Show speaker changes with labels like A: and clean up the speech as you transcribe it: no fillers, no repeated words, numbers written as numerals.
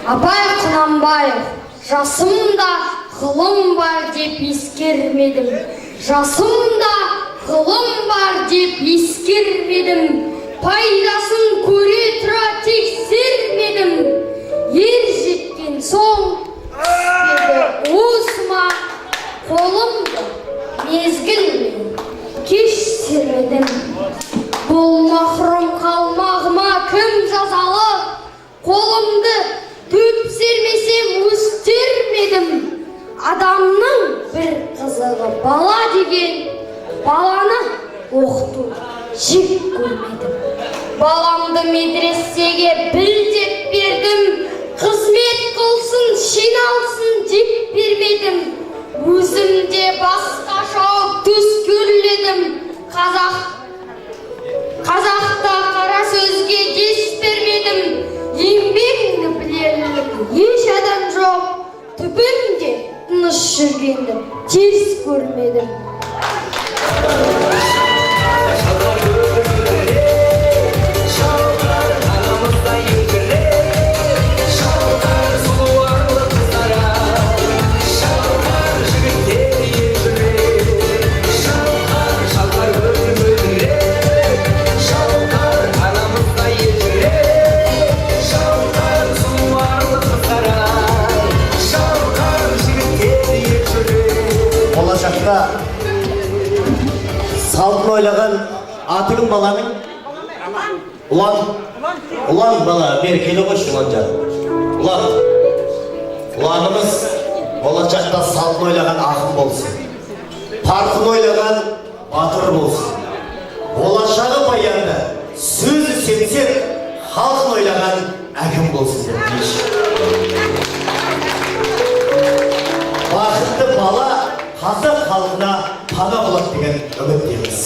A: Абай Құнанбаев, жасымда ғылым бар деп ескермедім. Жасымда ғылым бар деп ескермедім. Пайдасын көре тұра тексермедім. Ер жеткен соң түспеді уысыма, қолымды мезгілмен кеш сермедім. Бұл махрұм қалмағыма кім жазалы? Қолымды төп сермесем өстермедім. Адамның бір қызығы бала деген, баланы оқыту жек көрмедім. Баламды медресеге білдеп бердім. Қызмет қылсын, жиналсын деп бермедім. Өзімде басқаша түс көрледім. Қазақта қара сөзге дес бермедім. Еңбегіңді білерлік еш адам жоқ. Түбінде тыныш жүргенді теріс көрмедім.
B: Салтын ойлаған атығын баланың ұлан бала беркелі қойшы ұлан ұланымыз болашақта салтын ойлаған ақын болсын, парқын ойлаған батыр болсын, болашағы баянды сөзі сенсек халқын ойлаған әкім болсын деп дейші. Бақытты бала қазақ халқына пана болады деген үміттеміз.